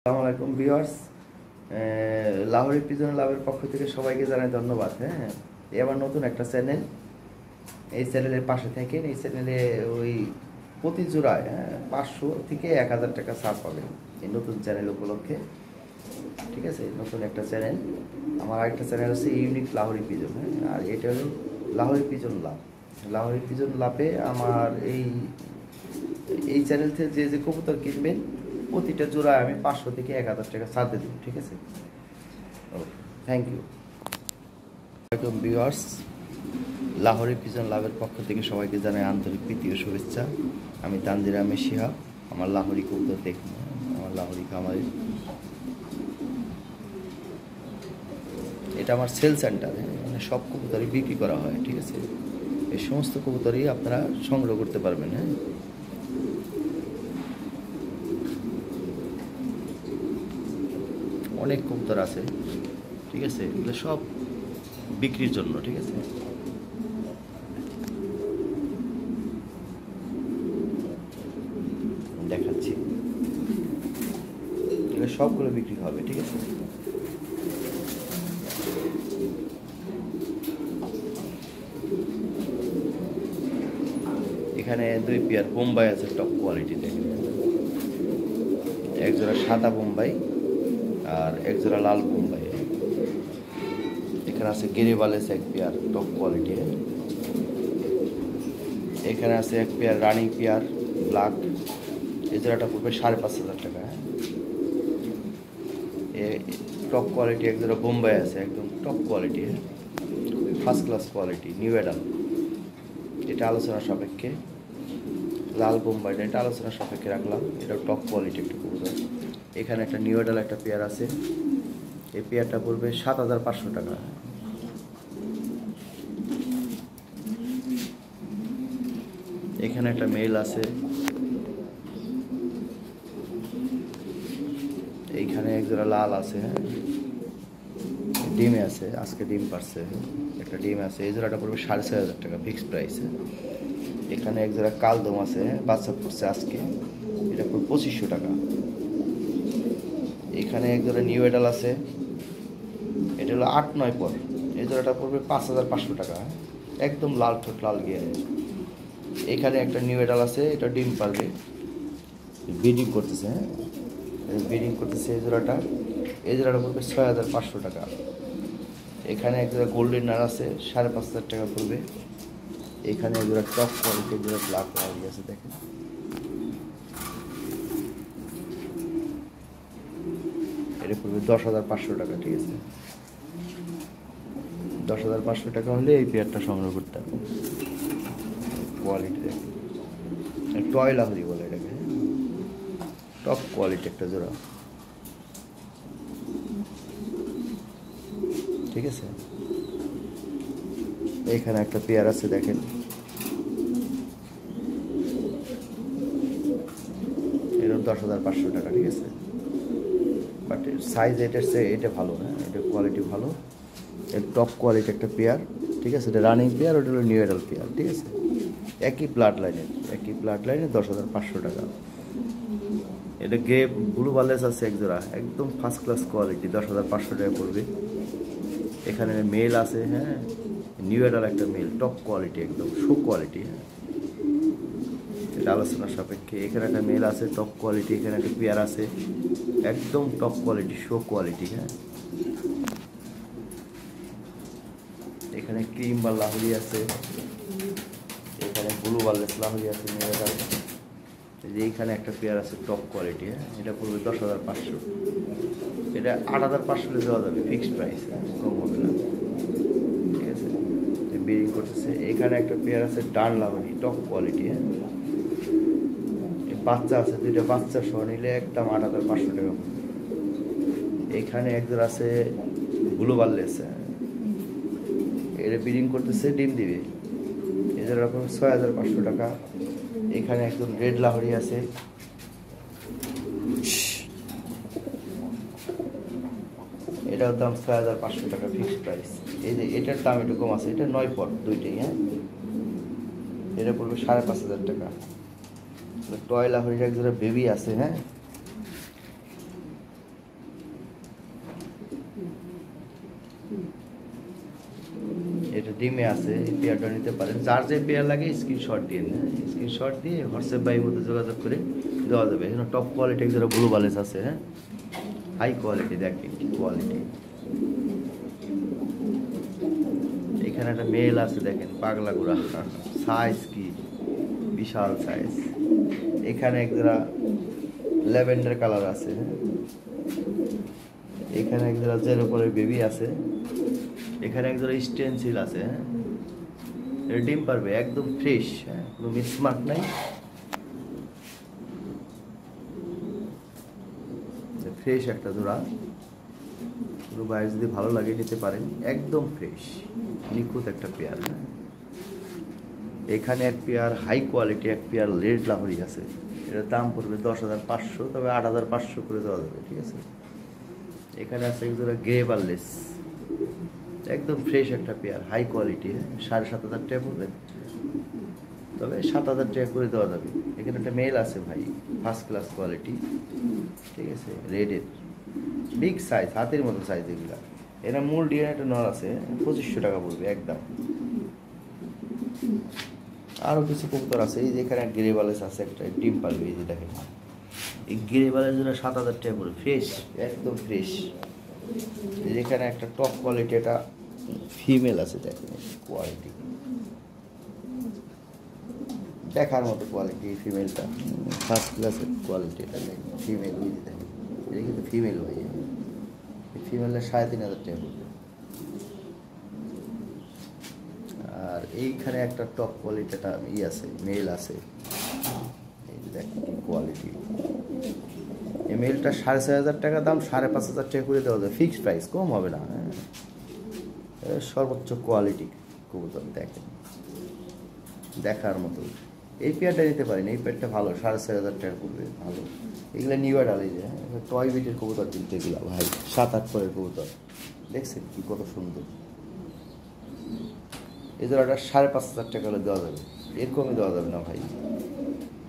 আসসালামু আলাইকুম viewers, Lahori pigeon লাভের পক্ষ থেকে সবাইকে জানাই ধন্যবাদ। হ্যাঁ, এবার নতুন একটা চ্যানেল, এই চ্যানেলের পাশে থাকেন। এই চ্যানেলে ওই প্রতি জোড়ায় 500 থেকে 1000 টাকা ছাড় পাবেন এই নতুন চ্যানেল উপলক্ষে। ঠিক আছে, নতুন একটা চ্যানেল। আমার আরেকটা চ্যানেল হচ্ছে ইউনিক লাহোরি পিজন। হ্যাঁ, আর এটা হলো লাহোরি পিজন লাভ। লাহোরি পিজন লাভে আমার এই চ্যানেল থেকে যে কবুতর কিনবেন প্রতিটা জোড়ায় আমি 500 থেকে 1000 টাকা ছাড় দেব। ঠিক আছে, okay, thank you. Welcome viewers, Lahori pigeon লাভের পক্ষ থেকে সবাইকে জানাই আন্তরিক প্রীতি ও শুভেচ্ছা। আমি তানজির আহমেদ শিহাব। আমার লাহোরি কবুতর দেখুন, আমার লাহোরি খামারি। এটা আমার সেল সেন্টার, মানে সব কবুতরই বিক্রি করা হয়। ঠিক আছে, এই সমস্ত কবুতরই আপনারা সংগ্রহ করতে পারবেন। হ্যাঁ, অনেক কবুতর আছে। ঠিক আছে, এগুলো সব বিক্রির জন্য। ঠিক আছে, দেখাচ্ছি, এগুলো সবগুলো বিক্রি হবে। ঠিক আছে, এখানে 2 পেয়ার বোম্বাই আছে, টপ কোয়ালিটি। দেখেন, একজোড়া সাদা বোম্বাই আর একজোড়া লাল বোম্বাই। এখানে আছে গিরিবালেস 1 পেয়ার, টপ কোয়ালিটি। এখানে আছে 1 পেয়ার রানিং পেয়ার ব্ল্যাক, এই জোড়াটা পড়বে 5500 টাকা। টপ কোয়ালিটি এক জোড়া বোম্বাই আছে, একদম টপ কোয়ালিটি, খুবই first class quality, new adult. এটা আলোচনা সাপেক্ষে। লাল বোম্বাইটা এটা আলোচনা সাপেক্ষে রাখলাম, এটা টপ কোয়ালিটি একটা কবুতর। এখানে একটা নিউ অ্যাডাল একটা পেয়ার আছে, এই পেয়ারটা পড়বে 7500 টাকা। এখানে একটা মেল আছে, এইখানে একজোড়া লাল আছে। হ্যাঁ, ডিমে আছে, আজকে ডিম পারছে, একটা ডিম আছে। এই জোড়াটা পড়বে 6500 টাকা ফিক্সড প্রাইস। এখানে এক জোড়া কালদম আছে, বাচ্চা পড়ছে আজকে, এটা পড়বে 2500 টাকা। এখানে এক জোড়া নিউ অ্যাডাল আছে, এটা হলো 8-9 পর, এই জোড়াটা পড়বে 5500 টাকা, একদম লাল ঠোঁট, লাল গিয়ে। এখানে একটা নিউ অ্যাডাল আছে, এটা ডিম পারবে, ব্রিডিং করতেছে। হ্যাঁ, ব্রিডিং করতেছে। এই জোড়াটা পড়বে 6500 টাকা। এখানে এক জোড়া গোল্ডেন নার আছে, 5500 টাকা পড়বে। এখানে এক জোড়া টপ কোয়ালিটি, এক জোড়া ব্ল্যাক কোয়ালিটি আছে। দেখেন, এটা পড়বে 10500 টাকা। ঠিক আছে, 10500 টাকা হলে এই পেয়ারটা সংগ্রহ করতে হবে। কোয়ালিটি দেখেন, টয় লাহোরি বলে এটাকে, টপ কোয়ালিটি একটা জোড়া। ঠিক আছে, এইখানে একটা পেয়ার আছে, দেখেন, এটা 10500 টাকা। ঠিক আছে, বাট সাইজ এটার চেয়ে এটা ভালো। হ্যাঁ, এটা কোয়ালিটি ভালো, এর টপ কোয়ালিটি একটা পেয়ার। ঠিক আছে, এটা রানিং পেয়ার, ওটা হলো নিউ অ্যাডাল পেয়ার। ঠিক আছে, একই ব্লাড লাইনের 10500 টাকা। এটা গ্রে ব্লু বালেস আছে এক জোড়া, একদম ফার্স্ট ক্লাস কোয়ালিটি, 10500 টাকা পড়বে। এখানে মেল আছে। হ্যাঁ, নিউ অ্যাডাল একটা মেল, টপ কোয়ালিটি, একদম শো কোয়ালিটি। হ্যাঁ, এটা আলোচনার সাপেক্ষে। এখানে একটা মেল আছে, টপ কোয়ালিটি। এখানে একটা পেয়ার আছে, একদম টপ কোয়ালিটি, শো কোয়ালিটি। হ্যাঁ, এখানে ক্রিম বা লাহোরি আছে, এখানে ব্লু বালেস লাহোরি আছে, নিউ অ্যাডাল। যে এইখানে একটা পেয়ার আছে, টপ কোয়ালিটি। হ্যাঁ, এটা পড়বে 10500। এটা 8500 দেওয়া যাবে, ফিক্সড প্রাইস, কম হবে না। ঠিক আছে, ব্রিডিং করতেছে। এখানে একটা পেয়ার আছে ডান লাহোরি, টপ কোয়ালিটি। হ্যাঁ, বাচ্চা আছে, 2টা বাচ্চা সহ নিলে একদম 8500 টাকা পড়বে। এখানে একজন আছে ব্লু বালেস, এটা ব্রিডিং করতেছে, ডিম দিবে, এদের রকম 6500 টাকা। এখানে একজন রেড লাহোরি আছে, এটার দাম 6500 টাকা ফিক্সড প্রাইস। এই যে এটার দাম একটু কম আছে, এটা 9 পট দুইটাই। হ্যাঁ, এটা পড়বে 5500 টাকা। টয় লাহোরির এক জোড়া বেবি আছে। হ্যাঁ, এটা ডিমে আছে, এই পেয়ারটা নিতে পারেন। যার যে পেয়ার লাগে স্ক্রিনশট দিয়ে নেন, স্ক্রিনশট দিয়ে হোয়াটসঅ্যাপ বাইয়ের মধ্যে যোগাযোগ করে দেওয়া যাবে। এখানে টপ কোয়ালিটি যারা ব্লু বালেস আছে, হ্যাঁ হাই কোয়ালিটি, দেখেন কি কোয়ালিটি। এখানে একটা মেল আছে দেখেন পাগলা গুড়া, সাইজ কি বিশাল সাইজ। এখানে একজোড়া ল্যাভেন্ডার কালার আছে, হ্যাঁ এখানে একজোড়া জেরো করে বেবি আছে, এখানে একজোড়া স্টেনসিল আছে, হ্যাঁ ডিম পারবে একদম ফ্রেশ, হ্যাঁ কোনো মিসমার্ক নাই, ফ্রেশ একটা জোড়া। কোনো বাইরে যদি ভালো লাগে নিতে পারেন, একদম ফ্রেশ নিখুঁত একটা পেয়ার। হ্যাঁ এখানে এক পেয়ার হাই কোয়ালিটি এক পেয়ার রেড লাহোরি আছে, এটার দাম পড়বে 10,500, তবে 8,500 করে দেওয়া যাবে, ঠিক আছে। এখানে আছে একজোড়া গ্রে বার্লেস, একদম ফ্রেশ একটা পেয়ার হাই কোয়ালিটি, 7,500 টাকা পড়বে, তবে 7,000 টাকা করে দেওয়া যাবে। এখানে একটা মেল আছে ভাই, ফার্স্ট ক্লাস কোয়ালিটি, ঠিক আছে, রেডের বিগ সাইজ, হাতের মতো সাইজ এগুলা। এরা মূল ডিএন একটা নর আছে, 2,500 টাকা পড়বে একদম। আরও কিছু কবুতর আছে, এই যে এখানে গ্রে বালেস আছে একটা, ডিম পারবে, এই যে দেখেন এই গ্রে বালের জন্য 7,000 টাকা পড়বে, ফ্রেশ একদম ফ্রেশ। এখানে একটা টপ কোয়ালিটি একটা ফিমেল আছে, দেখেন কোয়ালিটি দেখার মতো কোয়ালিটি, ফিমেলটা ফার্স্ট ক্লাসের কোয়ালিটি। এটা দেখেন ফিমেল, ওই যে দেখেন এটা কিন্তু ফিমেল ভাই, এই ফিমেলটা 3,500 টাকা পড়বে। আর এইখানে একটা টপ কোয়ালিটি একটা আছে, মেল আছে, এই যে দেখেন কি কোয়ালিটি। এই মেলটা 4,500 টাকা দাম, 5,500 টাকা করে দেওয়া যায়, ফিক্সড প্রাইস, কম হবে না। হ্যাঁ সর্বোচ্চ কোয়ালিটি কবুতর, দেখেন দেখার মতো। এই পেয়ারটা নিতে পারেন, এই পেয়ারটা ভালো, 4,500 টাকা পড়বে, ভালো। এগুলো নিউয়ার ডালে যে টয় বিটের কবুতর কিনতে গেলাম ভাই, 7-8 পরের কবুতর, দেখছেন কি কত সুন্দর। এই জোড়াটা 5,500 টাকা হলে দেওয়া যাবে, এরকমই দেওয়া যাবে না ভাই,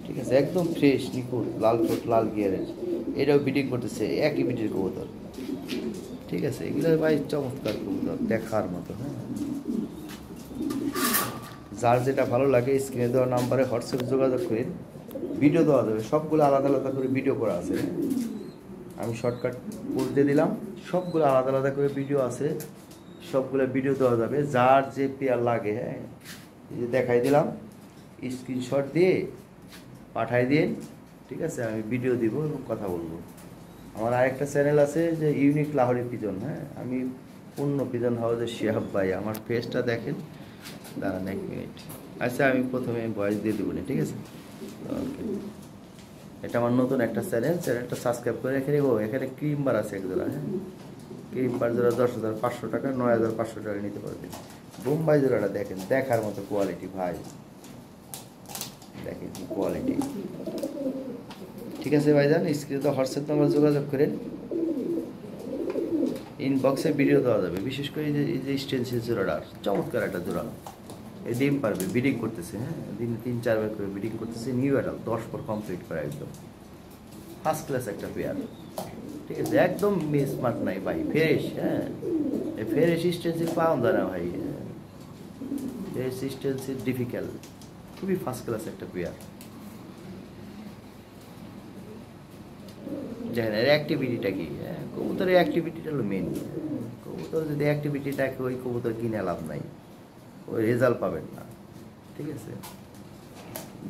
ঠিক আছে। একদম ফ্রেশ নিখুঁত, লাল ঠোঁট লাল গিয়ারের, এটাও বিডিং করতেছে, একই বিটের কবুতর, ঠিক আছে। এগুলো ভাই চমৎকার কবুতর, দেখার মতো। হ্যাঁ যার যেটা ভালো লাগে স্ক্রিনে দেওয়া নাম্বারে হোয়াটসঅ্যাপে যোগাযোগ করে ভিডিও দেওয়া যাবে, সবগুলো আলাদা আলাদা করে ভিডিও করা আছে, আমি শর্টকাট বলতে দিলাম, সবগুলো আলাদা আলাদা করে ভিডিও আছে, সবগুলো ভিডিও দেওয়া যাবে। যার যে পেয়ার লাগে, হ্যাঁ এই যে দেখাই দিলাম, স্ক্রিনশট দিয়ে পাঠাই দিন, ঠিক আছে, আমি ভিডিও দিব এবং কথা বলবো। আমার আরেকটা চ্যানেল আছে যে ইউনিক লাহোরি পিজন, হ্যাঁ আমি পূর্ণ পিজন হাউসের শিহাব ভাই, আমার ফেসটা দেখেন, দাঁড়ান 1 মিনিট। আচ্ছা আমি প্রথমে ভয়েস দিয়ে দেবো না, ঠিক আছে, ওকে। এটা আমার নতুন একটা চ্যানেলটা সাবস্ক্রাইব করে রেখে দেবো। এখানে ক্রিম বার আছে একজোড়া, হ্যাঁ ক্রিম বার জোড়া 10,500 টাকা, 9,500 টাকা নিতে পারবেন। বোম্বাই জোড়াটা দেখেন, দেখার মতো কোয়ালিটি ভাই, দেখেন কি কোয়ালিটি, ঠিক আছে ভাইজান। স্ক্রিনে তো হোয়াটসঅ্যাপ নাম্বার যোগাযোগ করেন, ইনবক্সে ভিডিও দেওয়া যাবে। বিশেষ করে এই যে স্টেনসিল জোড়াটা চমৎকার একটা জোড়া, এই ডিম পারবে, বিডিং করতেছে, হ্যাঁ দিনে 3-4 বার করে বিডিং করতেছে, নিউ অ্যাডাল 10 পর কমপ্লিট করা, একদম ফার্স্ট ক্লাস একটা পেয়ার, ঠিক আছে, একদম মিসমার্ক নাই ভাই, ফ্রেশ। হ্যাঁ ফ্রেশ স্টেনসিল পাওয়া যায় না ভাই, ফ্রেশ স্টেনসিল ডিফিকাল্ট, খুবই ফার্স্ট ক্লাস একটা পেয়ার। দেখেন এর অ্যাক্টিভিটিটা কি, হ্যাঁ কবুতরের অ্যাক্টিভিটিটা হলো মেন। কবুতর যদি অ্যাক্টিভিটিটাকে, ওই কবুতর কিনে লাভ নাই, ওই রেজাল্ট পাবেন না, ঠিক আছে।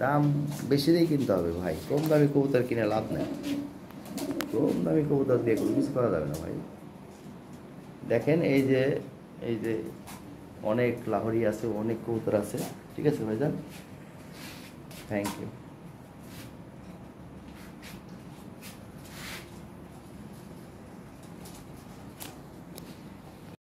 দাম বেশি দিয়ে কিনতে হবে ভাই, কম দামি কবুতর কিনে লাভ নেই, কম দামি কবুতর দিয়ে কোনো কিছু করা যাবে না ভাই। দেখেন এই যে অনেক লাহোরি আছে, অনেক কবুতর আছে, ঠিক আছে ভাইজান, থ্যাংক ইউ।